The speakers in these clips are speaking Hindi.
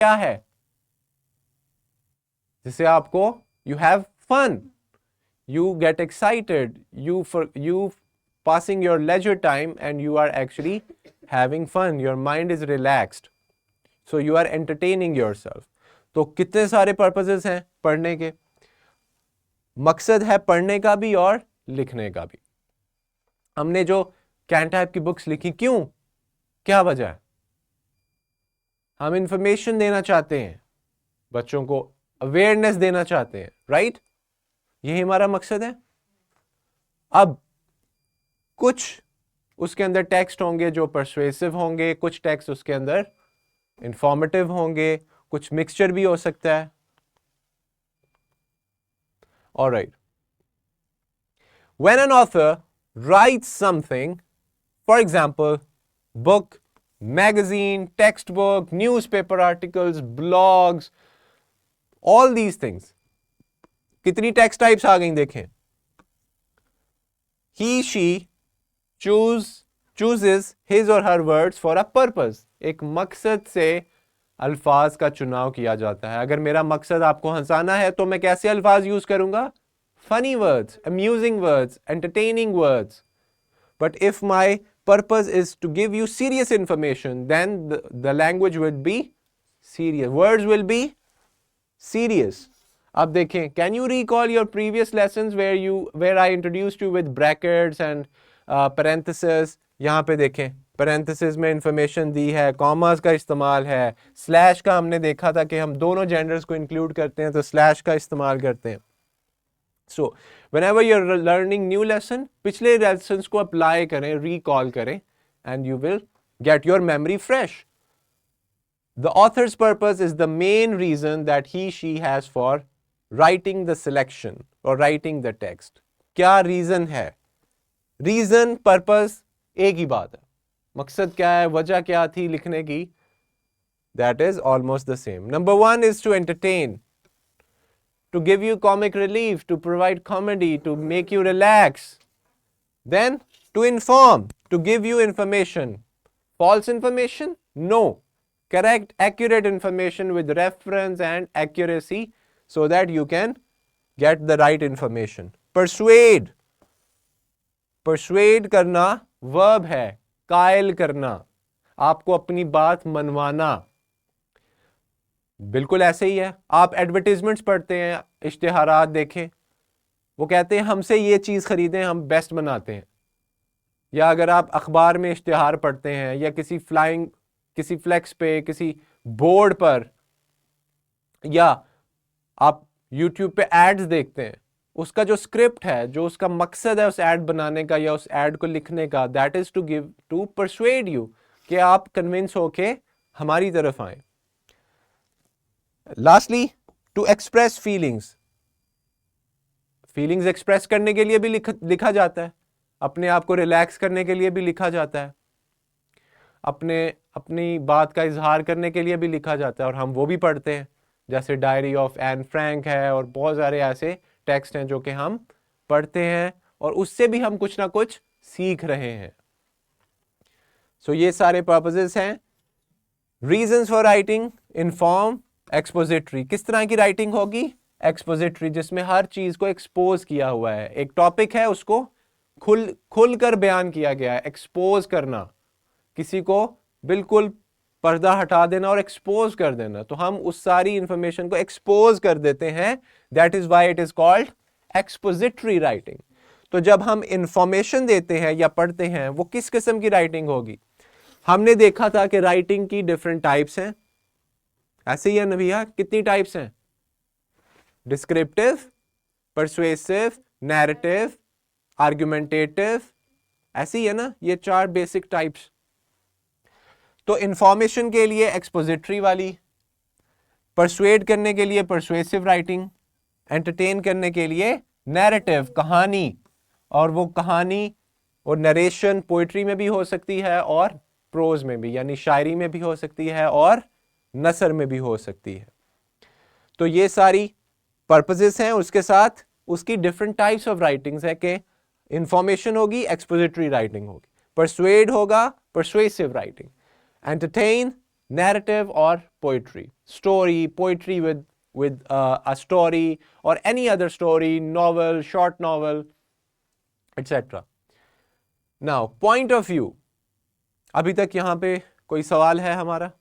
क्या है? जिससे आपको you have fun, you get excited, you passing your leisure time and you are actually having fun, your mind is relaxed, so you are entertaining yourself. तो कितने सारे पर्पसेस हैं पढ़ने के, मकसद है पढ़ने का भी और लिखने का भी। हमने जो कैन टाइप की बुक्स लिखी, क्यों, क्या वजह है? हम इंफॉर्मेशन देना चाहते हैं, बच्चों को अवेयरनेस देना चाहते हैं, राइट? यही हमारा मकसद है। अब कुछ उसके अंदर टेक्स्ट होंगे जो परसुएसिव होंगे, कुछ टेक्स्ट उसके अंदर इंफॉर्मेटिव होंगे, कुछ मिक्सचर भी हो सकता है। Alright, when an author rights something, for example book, magazine, textbook, newspaper articles, blogs, all these things. कितनी text types आ गई देखें. He, she chooses his or her words for a purpose. एक मकसद से अल्फाज का चुनाव किया जाता है। अगर मेरा मकसद आपको हंसाना है तो मैं कैसे अल्फाज यूज करूंगा? Funny words, amusing words, entertaining words. But if my purpose is to give you serious information, then the language would be serious, words will be serious. अब देखें, can you recall your previous lessons where I introduced you with brackets and parentheses? यहाँ पे देखें, parentheses में information दी है, commas का इस्तेमाल है, slash का हमने देखा था कि हम दोनों genders को include करते हैं तो slash का इस्तेमाल करते हैं। So, whenever you're learning new lesson, पिछले lessons को apply करें, recall करें, and you will get your memory fresh. The author's purpose is the main reason that he, she has for writing the selection or writing the text. क्या reason है? Reason, purpose एक ही बात है। मकसद क्या है, वजह क्या थी लिखने की? That is almost the same. Number one is to entertain, to give you comic relief, to provide comedy, to make you relax. Then to inform, to give you information. False information? No. Correct, accurate information with reference and accuracy so that you can get the right information. Persuade. Persuade करना verb है, कायल करना, आपको अपनी बात मनवाना। बिल्कुल ऐसे ही है। आप एडवर्टीजमेंट्स पढ़ते हैं, इश्तिहारात देखें, वो कहते हैं हमसे ये चीज़ खरीदें, हम बेस्ट बनाते हैं। या अगर आप अखबार में इश्तिहार पढ़ते हैं या किसी फ्लेक्स पे, किसी बोर्ड पर, या आप यूट्यूब पे एड्स देखते हैं, उसका जो स्क्रिप्ट है, जो उसका मकसद है उस एड बनाने का या उस एड को लिखने का, that is to persuade you, कि आप कन्विंस होके हमारी तरफ आए। Lastly, to express feelings. Feelings express करने के लिए भी लिखा जाता है, अपने आप को रिलैक्स करने के लिए भी लिखा जाता है, अपनी बात का इजहार करने के लिए भी लिखा जाता है, और हम वो भी पढ़ते हैं, जैसे डायरी ऑफ एन फ्रैंक है, और बहुत सारे ऐसे टेक्स्ट हैं जो कि हम पढ़ते हैं और उससे भी हम कुछ ना कुछ सीख रहे हैं। सो ये सारे पर्पसेस हैं। Reasons for writing, inform, expository. किस तरह की राइटिंग होगी? एक्सपोजिटरी, जिसमें हर चीज को एक्सपोज किया हुआ है। एक टॉपिक है, उसको खुल कर बयान किया गया है। एक्सपोज करना, किसी को बिल्कुल पर्दा हटा देना और एक्सपोज कर देना, तो हम उस सारी इंफॉर्मेशन को एक्सपोज कर देते हैं। That is why it is called expository writing. तो जब हम इंफॉर्मेशन देते हैं या पढ़ते हैं, वो किस किस्म की राइटिंग होगी? हमने देखा था कि राइटिंग की डिफरेंट टाइप्स हैं, ऐसे ही है ना भैया? कितनी टाइप्स हैं? डिस्क्रिप्टिव, परसुएसिव, नैरेटिव, आर्गुमेंटेटिव, ऐसे ही है ना? ये 4 बेसिक टाइप्स। तो इंफॉर्मेशन के लिए एक्सपोजिटरी वाली, परसुएड करने के लिए परसुएसिव राइटिंग, एंटरटेन करने के लिए नैरेटिव, कहानी, और वो कहानी और नरेशन पोइट्री में भी हो सकती है और प्रोज में भी, यानी शायरी में भी हो सकती है और नसर में भी हो सकती है। तो ये सारी पर्पसेस हैं। उसके साथ उसकी डिफरेंट टाइप्स ऑफ राइटिंग्स है कि इंफॉर्मेशन होगी, एक्सपोजिटरी राइटिंग होगी, परसुएड होगा, persuasive writing, entertain, narrative or poetry. Story, poetry with a story or any other story, novel, short novel, etc. Now, point of view. अभी तक यहाँ पे कोई सवाल है हमारा?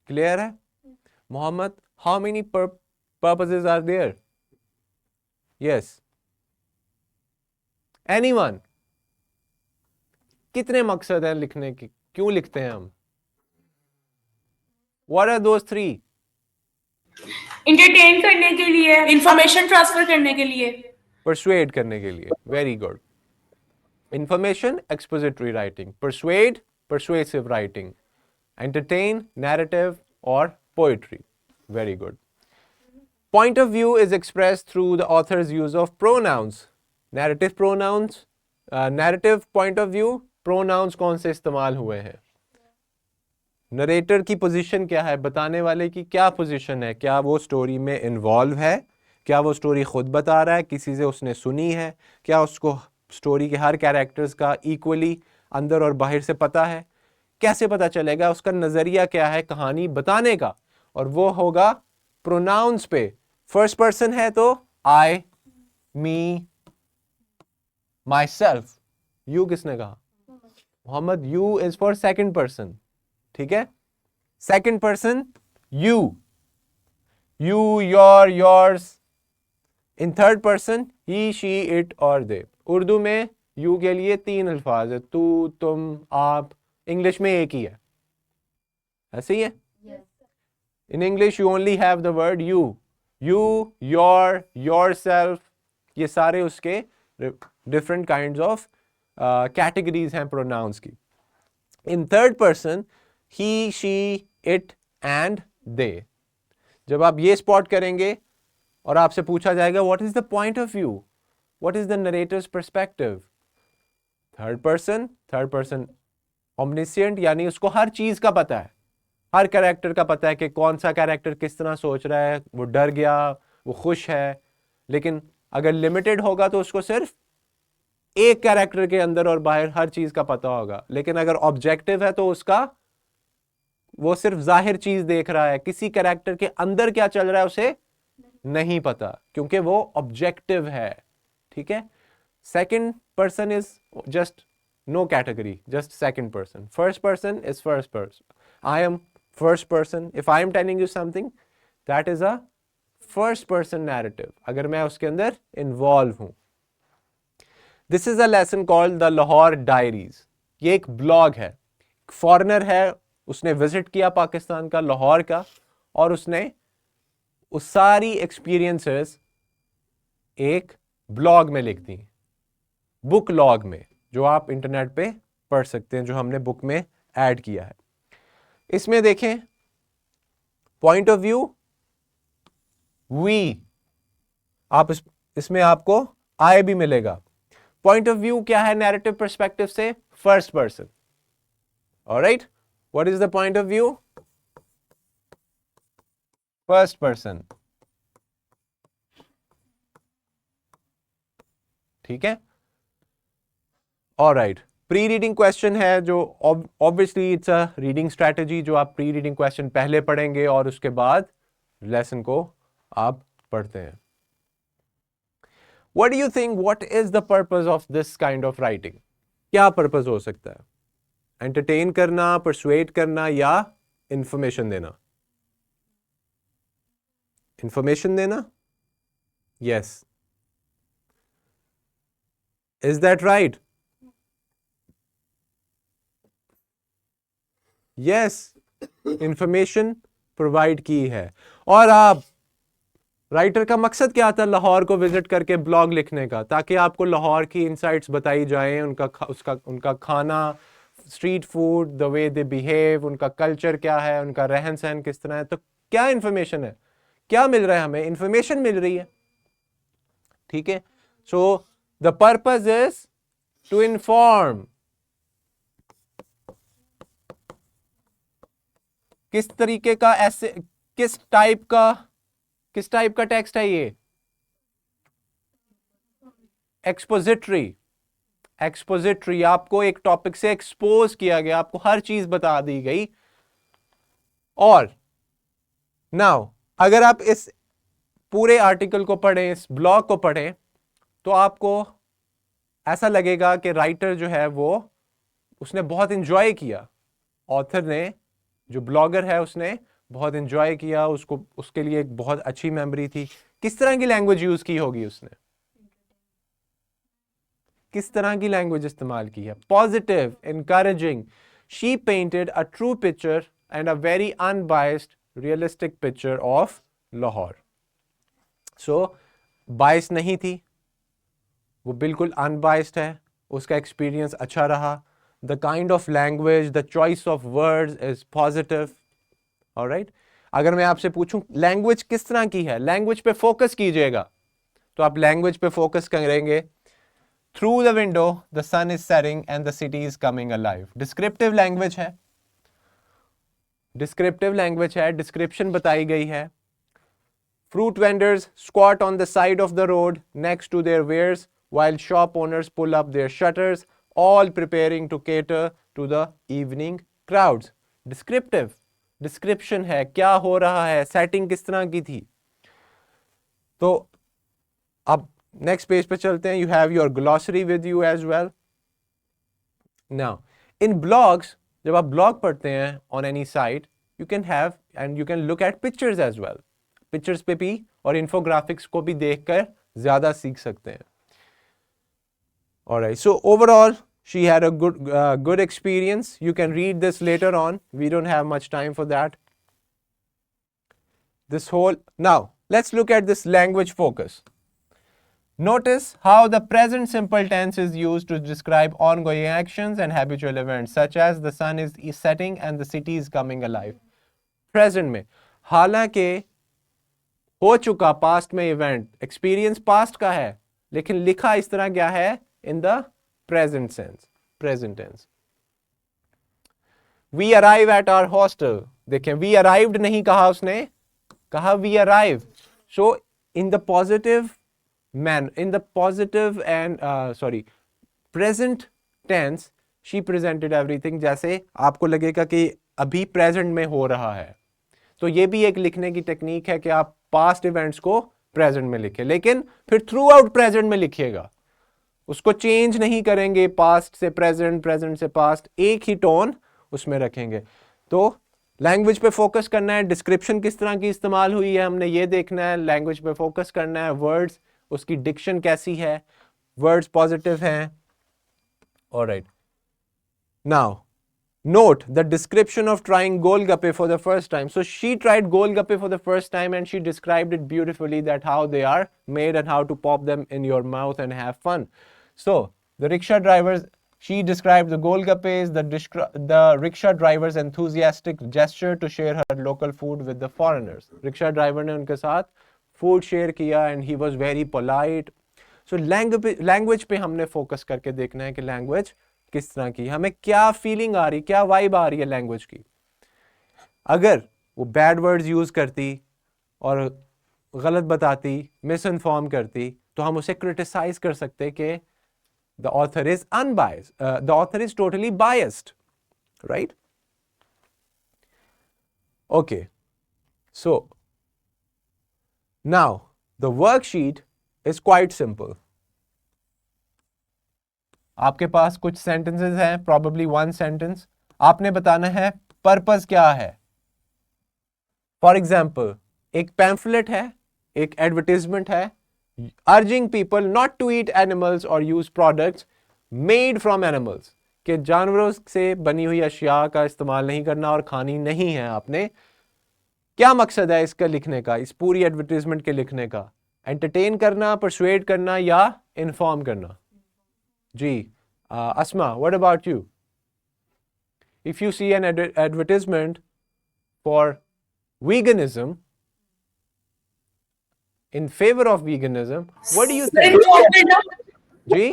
क्लियर है? Mohammad, how many purposes are there? Yes. Anyone? कितने मकसद हैं लिखने के? क्यों लिखते हैं हम? What are those three? Entertain करने के लिए, इंफॉर्मेशन ट्रांसफर करने के लिए, Persuade करने के लिए. Very good. Information, expository writing. Persuade, persuasive writing. Entertain, narrative or poetry. Very good. Point of view is expressed through the author's use of pronouns. Narrative pronouns, narrative point of view, pronouns कौन से इस्तेमाल हुए हैं? नरेटर की पोजीशन क्या है? बताने वाले की क्या पोजीशन है? क्या वो स्टोरी में इन्वॉल्व है? क्या वो स्टोरी खुद बता रहा है? किसी से उसने सुनी है? क्या उसको स्टोरी के हर कैरेक्टर्स का इक्वली अंदर और बाहर से पता है? कैसे पता चलेगा? उसका नज़रिया क्या है कहानी बताने का? और वो होगा प्रोनाउंस पे. फर्स्ट पर्सन है तो आई, मी, माई सेल्फ. यू किसने कहा? Mohammad, you is for second person. ठीक है? Second person you, you, your, yours. In third person he, she, it और दे. उर्दू में यू के लिए 3 अल्फाज है, तू, तुम, आप. इंग्लिश में एक ही है. ऐसे ही है? In English you only have the word you. You, your, yourself. ये सारे उसके different kinds of categories हैं pronouns की. In third person, he, she, it and they. जब आप ये spot करेंगे और आपसे पूछा जाएगा what is the point of view? What is the narrator's perspective? Third person omniscient, यानी उसको हर चीज का पता है. हर कैरेक्टर का पता है कि कौन सा कैरेक्टर किस तरह सोच रहा है, वो डर गया, वो खुश है. लेकिन अगर लिमिटेड होगा तो उसको सिर्फ एक कैरेक्टर के अंदर और बाहर हर चीज का पता होगा. लेकिन अगर ऑब्जेक्टिव है तो उसका वो सिर्फ जाहिर चीज देख रहा है, किसी कैरेक्टर के अंदर क्या चल रहा है उसे नहीं पता, क्योंकि वो ऑब्जेक्टिव है. ठीक है? Second person is just no category, just second person. First person is first person. I am first person. If I am telling you something, that is a first person narrative. अगर मैं उसके अंदर involve हूं. This is a lesson called the Lahore Diaries. ये एक ब्लॉग है. फॉरेनर है, उसने विजिट किया पाकिस्तान का, लाहौर का, और उसने उस सारी एक्सपीरियंसेस एक ब्लॉग में लिख दी, बुक लॉग में, जो आप इंटरनेट पे पढ़ सकते हैं, जो हमने बुक में ऐड किया है. इसमें देखें पॉइंट ऑफ व्यू वी, आप इसमें आपको आई भी मिलेगा. पॉइंट ऑफ व्यू क्या है नैरेटिव पर्सपेक्टिव से? First person. Alright, what is the point of view? First person. ठीक है? ऑलराइट, प्री रीडिंग क्वेश्चन है, जो obviously it's a reading strategy, जो आप प्री रीडिंग क्वेश्चन पहले पढ़ेंगे और उसके बाद लेसन को आप पढ़ते हैं. What do you think, what is the purpose of this kind of writing? क्या पर्पस हो सकता है? एंटरटेन करना, परसुएट करना, या इंफॉर्मेशन देना? इंफॉर्मेशन देना. Yes, is that right? Yes, information provide की है. और आप राइटर का मकसद क्या था लाहौर को विजिट करके ब्लॉग लिखने का? ताकि आपको लाहौर की इनसाइट्स बताई जाएं, उनका खाना, street food, the way they behave, उनका कल्चर क्या है, उनका रहन सहन किस तरह है. तो क्या इंफॉर्मेशन है? क्या मिल रहा है हमें? इंफॉर्मेशन मिल रही है. ठीक है? So the purpose is to inform. किस तरीके का ऐसे, किस टाइप का टेक्स्ट है ये? एक्सपोजिटरी. एक्सपोजिटरी, आपको एक टॉपिक से एक्सपोज किया गया, आपको हर चीज बता दी गई और नाउ अगर आप इस पूरे आर्टिकल को पढ़ें, इस ब्लॉग को पढ़ें, तो आपको ऐसा लगेगा कि राइटर जो है वो उसने बहुत इंजॉय किया, ऑथर ने, जो ब्लॉगर है उसने बहुत इंजॉय किया, उसको उसके लिए एक बहुत अच्छी मेमोरी थी। किस तरह की लैंग्वेज यूज की होगी उसने, किस तरह की लैंग्वेज इस्तेमाल की है? Positive, encouraging. She painted a true picture and a very unbiased realistic picture of Lahore. So bias नहीं थी, वो बिल्कुल अनबायस्ड है, उसका एक्सपीरियंस अच्छा रहा। The kind of language, the choice of words is positive. Alright, अगर मैं आपसे पूछूं लैंग्वेज किस तरह की है, लैंग्वेज पे फोकस कीजिएगा, तो आप लैंग्वेज पे फोकस करेंगे। Through the window the sun is setting and the city is coming alive. Descriptive language है, डिस्क्रिप्टिव लैंग्वेज है, डिस्क्रिप्शन बताई गई है। Fruit vendors squat on the side of the road next to their wares while shop owners pull up their shutters, all preparing to cater to the evening crowds. Descriptive, description है, क्या हो रहा है, setting किस तरह की थी। तो अब next page पे चलते हैं। You have your glossary with you as well. Now, in blogs, जब आप blog पढ़ते हैं on any site, you can have and you can look at pictures as well. Pictures पे भी और इन्फोग्राफिक्स को भी देखकर ज्यादा सीख सकते हैं। Alright, so overall she had a good experience. You can read this later on. We don't have much time for that. This whole now let's look at this language focus. Notice how the present simple tense is used to describe ongoing actions and habitual events such as the sun is setting and the city is coming alive. Present में हालांकि हो चुका पास्ट में इवेंट, एक्सपीरियंस पास्ट का है, लेकिन लिखा इस तरह क्या है, in the present sense, present tense. We arrive at our hostel, देखें वी अराइव्ड नहीं कहा उसने, कहा we arrive. So in the positive man, in the positive and present tense she presented everything, जैसे आपको लगेगा कि अभी प्रेजेंट में हो रहा है। तो ये भी एक लिखने की टेक्निक है कि आप पास्ट इवेंट्स को प्रेजेंट में लिखें, लेकिन फिर थ्रू आउट प्रेजेंट में लिखिएगा, उसको चेंज नहीं करेंगे, पास्ट से प्रेजेंट, प्रेजेंट से पास्ट, एक ही टोन उसमें रखेंगे। तो लैंग्वेज पे फोकस करना है, डिस्क्रिप्शन किस तरह की इस्तेमाल हुई है हमने ये देखना है, लैंग्वेज पे फोकस करना है, वर्ड्स, उसकी डिक्शन कैसी है, वर्ड्स पॉजिटिव हैं। Alright, now note the description of trying golgappe for the first time. So she tried golgappe for the first time and she described it beautifully, that how they are made and how to pop them in your mouth and have fun. So the rickshaw drivers, she described the golgappes, the rickshaw driver's enthusiastic gesture to share her local food with the foreigners. Rickshaw driver ने उनके साथ food share किया and he was very polite. So language पे हमने focus करके देखना है कि language किस तरह की, हमें क्या फीलिंग आ रही, क्या वाइब आ रही है लैंग्वेज की। अगर वो बैड वर्ड्स यूज करती और गलत बताती, मिस इन्फॉर्म करती, तो हम उसे क्रिटिसाइज कर सकते कि the author is unbiased, the author is totally biased, right? Okay, so now the worksheet is quite simple. आपके पास कुछ सेंटेंसेस हैं, प्रॉबेबली वन सेंटेंस, आपने बताना है पर्पस क्या है। फॉर एग्जाम्पल, एक पैम्फलेट है, एक एडवर्टीजमेंट है, urging people not to eat animals और use products made from animals, कि जानवरों से बनी हुई अशिया का इस्तेमाल नहीं करना और खानी नहीं है आपने। क्या मकसद है इसका लिखने का, इस पूरी एडवर्टीजमेंट के लिखने का? एंटरटेन करना, परसुएड करना या इन्फॉर्म करना? जी, Asma, what about you? If you see an advertisement for veganism, in favor of veganism, what do you think? Inform करना, जी?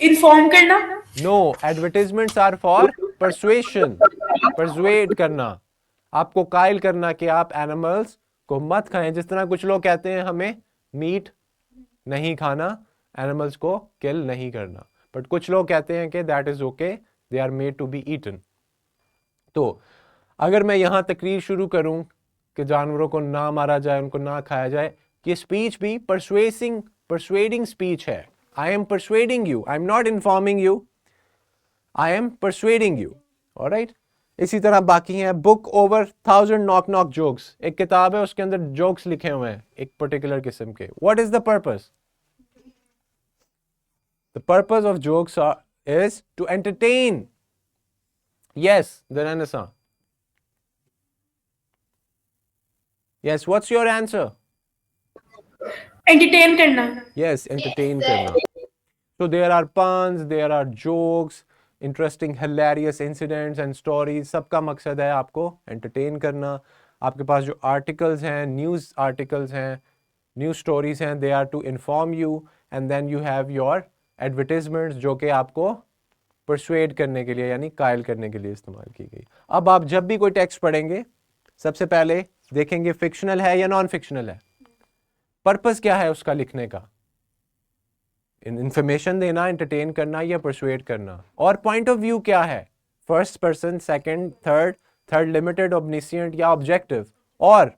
इन्फॉर्म करना। No, advertisements are for persuasion, persuade करना, आपको कायल करना कि आप एनिमल्स को मत खाएं। जिस तरह कुछ लोग कहते हैं हमें मीट नहीं खाना, एनिमल्स को किल नहीं करना, बट कुछ लोग कहते हैं कि that is okay, they are made to be eaten. तो अगर मैं यहाँ तकरीर शुरू करूँ कि जानवरों को ना मारा जाए, उनको ना खाया जाए, ये स्पीच भी परसुएडिंग स्पीच है. I am persuading you, I am not informing you, I am persuading you. Alright. इसी तरह बाकी हैं book over 1000 knock knock jokes. एक किताब है, उसके अंदर जोक्स लिखे हुए हैं एक पर्टिकुलर किस्म के. What is the purpose? The purpose of jokes is to entertain. Yes, दरअसल. Yes, what's your answer? Entertain करना. Yes, entertain करना. So there are puns, there are jokes, interesting, hilarious incidents and stories. सबका मकसद है आपको entertain करना. आपके पास जो articles हैं, news articles हैं, news stories हैं, they are to inform you, and then you have your advertisements जो कि आपको persuade करने के लिए यानी कायल करने के लिए इस्तेमाल की गई. अब आप जब भी कोई टेक्स्ट पढ़ेंगे, सबसे पहले देखेंगे फिक्शनल है या नॉन फिक्शनल है. पर्पस क्या है उसका लिखने का? इंफॉर्मेशन देना, एंटरटेन करना या परसुएड करना. और पॉइंट ऑफ व्यू क्या है? First person, second, third limited, omniscient या ऑब्जेक्टिव. और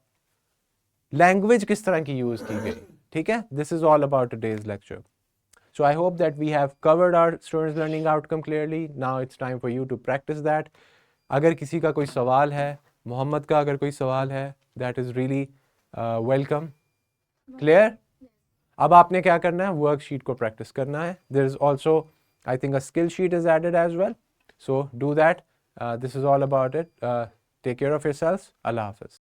लैंग्वेज किस तरह की यूज की गई. ठीक है. This is all about today's lecture. So I hope that we have covered our students learning outcome clearly. Now it's time for you to practice that. अगर किसी का कोई सवाल है, मोहम्मद का अगर कोई सवाल है, that is really welcome. Clear? अब आपने क्या करना है? वर्कशीट को प्रैक्टिस करना है. There is also, I think, a skill sheet is added as well. So do that. This is all about it. Take care of yourselves. Allah Hafiz.